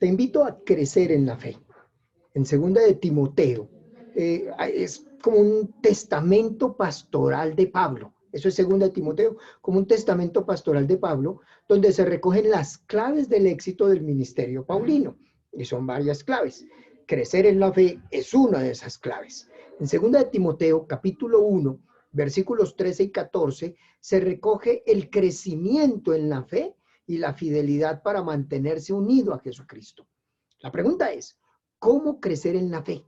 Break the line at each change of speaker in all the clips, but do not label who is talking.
Te invito a crecer en la fe. En segunda de Timoteo, es como un testamento pastoral de Pablo. Eso es segunda de Timoteo, como un testamento pastoral de Pablo, donde se recogen las claves del éxito del ministerio paulino. Y son varias claves. Crecer en la fe es una de esas claves. En segunda de Timoteo, capítulo 1, versículos 13 y 14, se recoge el crecimiento en la fe y la fidelidad para mantenerse unido a Jesucristo. La pregunta es, ¿cómo crecer en la fe?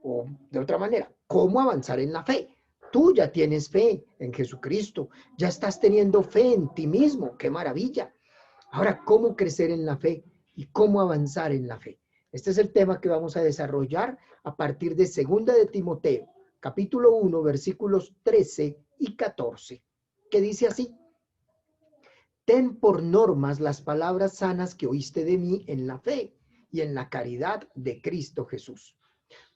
O de otra manera, ¿cómo avanzar en la fe? Tú ya tienes fe en Jesucristo, ya estás teniendo fe en ti mismo, qué maravilla. Ahora, ¿cómo crecer en la fe y cómo avanzar en la fe? Este es el tema que vamos a desarrollar a partir de segunda de Timoteo, capítulo 1, versículos 13 y 14, que dice así: ten por normas las palabras sanas que oíste de mí en la fe y en la caridad de Cristo Jesús.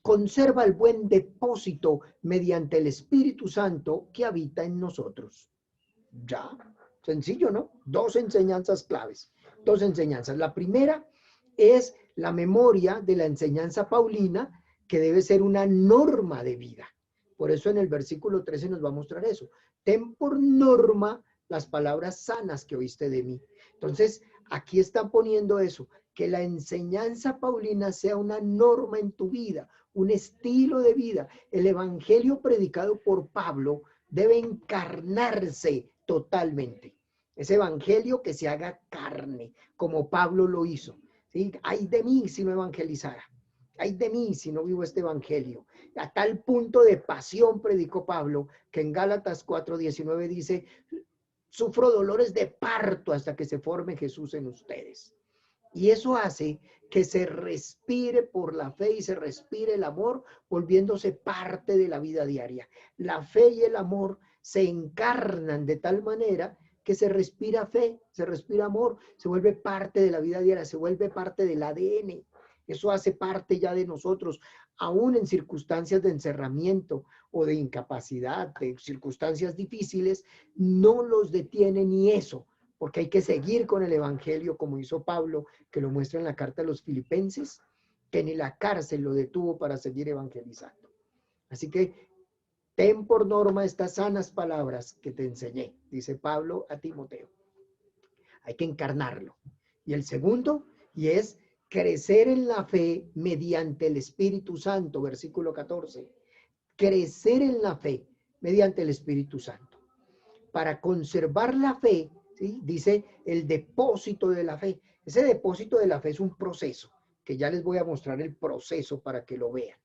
Conserva el buen depósito mediante el Espíritu Santo que habita en nosotros. Ya, sencillo, ¿no? Dos enseñanzas claves. Dos enseñanzas. La primera es la memoria de la enseñanza paulina, que debe ser una norma de vida. Por eso en el versículo 13 nos va a mostrar eso. Ten por norma las palabras sanas que oíste de mí. Entonces, aquí está poniendo eso, que la enseñanza paulina sea una norma en tu vida, un estilo de vida. El evangelio predicado por Pablo debe encarnarse totalmente. Ese evangelio que se haga carne, como Pablo lo hizo. ¿Sí? Ay de mí si no evangelizara. Ay de mí si no vivo este evangelio. A tal punto de pasión predicó Pablo, que en Gálatas 4:19 dice: sufro dolores de parto hasta que se forme Jesús en ustedes. Y eso hace que se respire por la fe y se respire el amor, volviéndose parte de la vida diaria. La fe y el amor se encarnan de tal manera que se respira fe, se respira amor, se vuelve parte de la vida diaria, se vuelve parte del ADN. Eso hace parte ya de nosotros, aún en circunstancias de encerramiento o de incapacidad, de circunstancias difíciles, no los detiene ni eso, porque hay que seguir con el evangelio como hizo Pablo, que lo muestra en la carta a los Filipenses, que ni la cárcel lo detuvo para seguir evangelizando. Así que ten por norma estas sanas palabras que te enseñé, dice Pablo a Timoteo. Hay que encarnarlo. Y el segundo, y es crecer en la fe mediante el Espíritu Santo, versículo 14. Crecer en la fe mediante el Espíritu Santo. Para conservar la fe, ¿sí? Dice el depósito de la fe. Ese depósito de la fe es un proceso, que ya les voy a mostrar el proceso para que lo vean.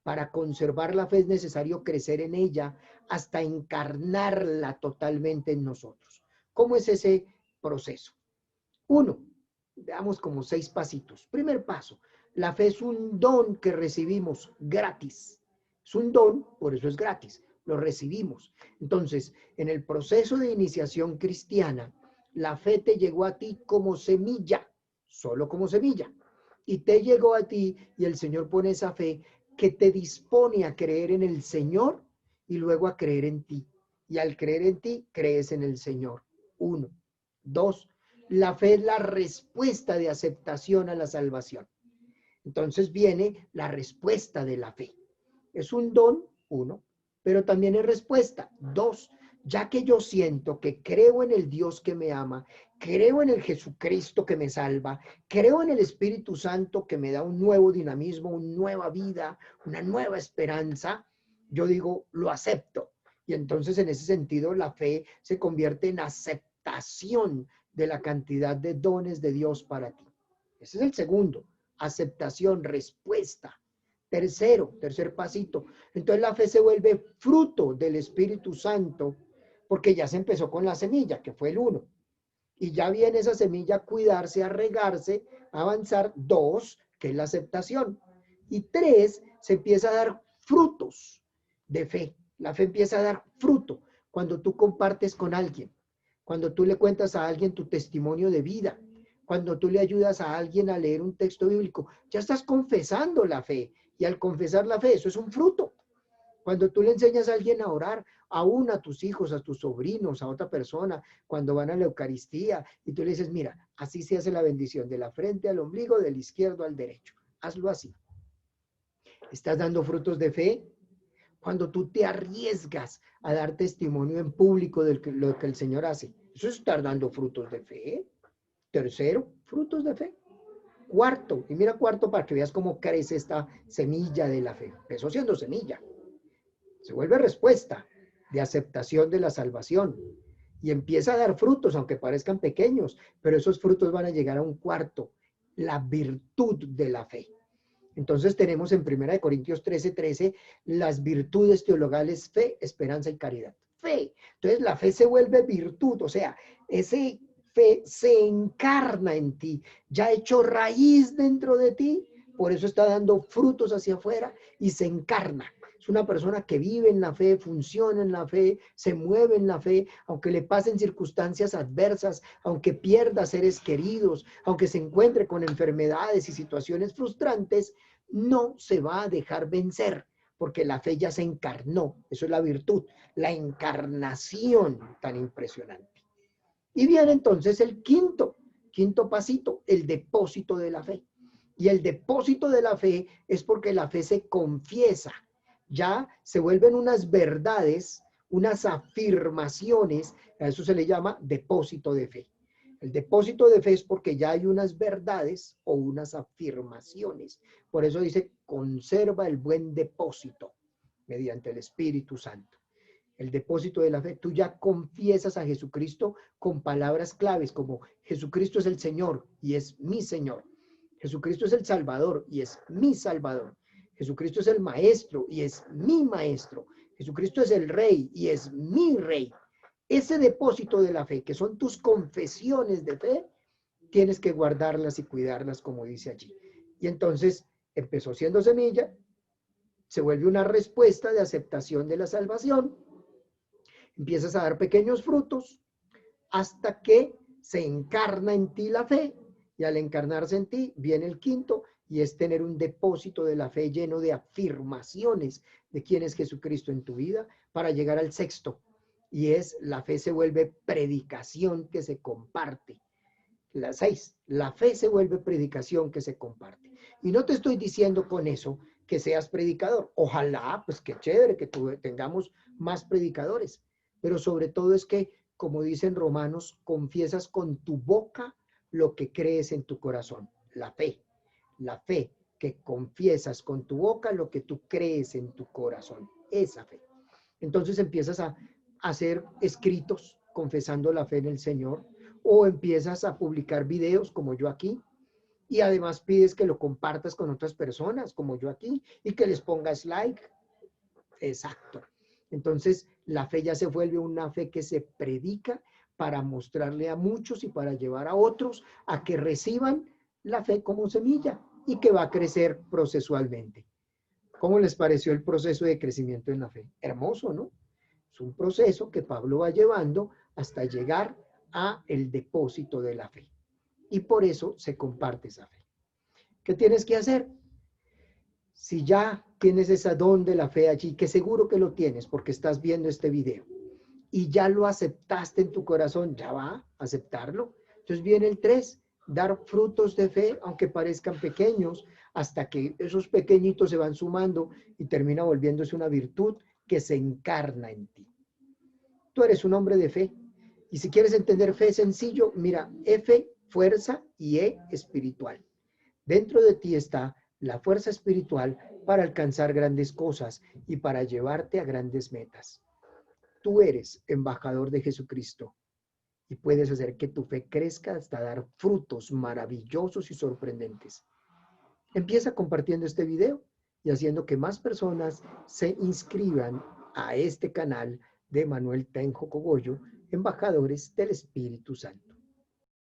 Para conservar la fe es necesario crecer en ella hasta encarnarla totalmente en nosotros. ¿Cómo es ese proceso? Uno, veamos como 6 pasitos. Primer paso, la fe es un don que recibimos gratis. Es un don, por eso es gratis, lo recibimos. Entonces, en el proceso de iniciación cristiana, la fe te llegó a ti como semilla, solo como semilla. Y te llegó a ti y el Señor pone esa fe que te dispone a creer en el Señor y luego a creer en ti. Y al creer en ti, crees en el Señor. 1. 2. La fe es la respuesta de aceptación a la salvación. Entonces viene la respuesta de la fe. Es un don, 1, pero también es respuesta. 2, ya que yo siento que creo en el Dios que me ama, creo en el Jesucristo que me salva, creo en el Espíritu Santo que me da un nuevo dinamismo, una nueva vida, una nueva esperanza, yo digo, lo acepto. Y entonces en ese sentido la fe se convierte en aceptación de la cantidad de dones de Dios para ti. Ese es el segundo, aceptación, respuesta. Tercer pasito. Entonces la fe se vuelve fruto del Espíritu Santo, porque ya se empezó con la semilla, que fue el 1. Y ya viene esa semilla a cuidarse, a regarse, a avanzar. 2, que es la aceptación. Y 3, se empieza a dar frutos de fe. La fe empieza a dar fruto cuando tú compartes con alguien, cuando tú le cuentas a alguien tu testimonio de vida, cuando tú le ayudas a alguien a leer un texto bíblico, ya estás confesando la fe. Y al confesar la fe, eso es un fruto. Cuando tú le enseñas a alguien a orar, aún a tus hijos, a tus sobrinos, a otra persona, cuando van a la Eucaristía, y tú le dices, mira, así se hace la bendición, de la frente al ombligo, del izquierdo al derecho. Hazlo así. ¿Estás dando frutos de fe? Cuando tú te arriesgas a dar testimonio en público de lo que el Señor hace, eso es estar dando frutos de fe. Tercero, frutos de fe. Cuarto, y mira cuarto para que veas cómo crece esta semilla de la fe. Empezó siendo semilla, se vuelve respuesta de aceptación de la salvación y empieza a dar frutos, aunque parezcan pequeños, pero esos frutos van a llegar a un cuarto, la virtud de la fe. Entonces tenemos en 1 Corintios 13:13 las virtudes teologales: fe, esperanza y caridad. Fe. Entonces la fe se vuelve virtud, o sea, ese fe se encarna en ti, ya hecho raíz dentro de ti, por eso está dando frutos hacia afuera y se encarna. Es una persona que vive en la fe, funciona en la fe, se mueve en la fe, aunque le pasen circunstancias adversas, aunque pierda seres queridos, aunque se encuentre con enfermedades y situaciones frustrantes, no se va a dejar vencer, porque la fe ya se encarnó. Eso es la virtud, la encarnación tan impresionante. Y viene entonces el quinto pasito, el depósito de la fe. Y el depósito de la fe es porque la fe se confiesa, ya se vuelven unas verdades, unas afirmaciones, a eso se le llama depósito de fe. El depósito de fe es porque ya hay unas verdades o unas afirmaciones. Por eso dice, conserva el buen depósito mediante el Espíritu Santo. El depósito de la fe, tú ya confiesas a Jesucristo con palabras claves como Jesucristo es el Señor y es mi Señor. Jesucristo es el Salvador y es mi Salvador. Jesucristo es el Maestro y es mi Maestro. Jesucristo es el Rey y es mi Rey. Ese depósito de la fe, que son tus confesiones de fe, tienes que guardarlas y cuidarlas, como dice allí. Y entonces empezó siendo semilla, se vuelve una respuesta de aceptación de la salvación, empiezas a dar pequeños frutos hasta que se encarna en ti la fe, y al encarnarse en ti viene el quinto, y es tener un depósito de la fe lleno de afirmaciones de quién es Jesucristo en tu vida, para llegar al sexto, y es la fe se vuelve predicación que se comparte. La 6, la fe se vuelve predicación que se comparte. Y no te estoy diciendo con eso que seas predicador. Ojalá, pues qué chévere que tengamos más predicadores. Pero sobre todo es que, como dicen Romanos, confiesas con tu boca lo que crees en tu corazón. La fe que confiesas con tu boca lo que tú crees en tu corazón. Esa fe. Entonces empiezas a hacer escritos confesando la fe en el Señor, o empiezas a publicar videos como yo aquí, y además pides que lo compartas con otras personas como yo aquí y que les pongas like. Exacto. Entonces la fe ya se vuelve una fe que se predica para mostrarle a muchos y para llevar a otros a que reciban la fe como semilla y que va a crecer procesualmente. ¿Cómo les pareció el proceso de crecimiento en la fe? Hermoso, ¿no? Es un proceso que Pablo va llevando hasta llegar a el depósito de la fe. Y por eso se comparte esa fe. ¿Qué tienes que hacer? Si ya tienes ese don de la fe allí, que seguro que lo tienes porque estás viendo este video, y ya lo aceptaste en tu corazón, ya va a aceptarlo. Entonces viene el 3, dar frutos de fe, aunque parezcan pequeños, hasta que esos pequeñitos se van sumando y termina volviéndose una virtud que se encarna en ti. Tú eres un hombre de fe. Y si quieres entender fe sencillo, mira, F, fuerza, y E, espiritual. Dentro de ti está la fuerza espiritual para alcanzar grandes cosas y para llevarte a grandes metas. Tú eres embajador de Jesucristo y puedes hacer que tu fe crezca hasta dar frutos maravillosos y sorprendentes. Empieza compartiendo este video y haciendo que más personas se inscriban a este canal de Manuel Tenjo Cogollo, Embajadores del Espíritu Santo.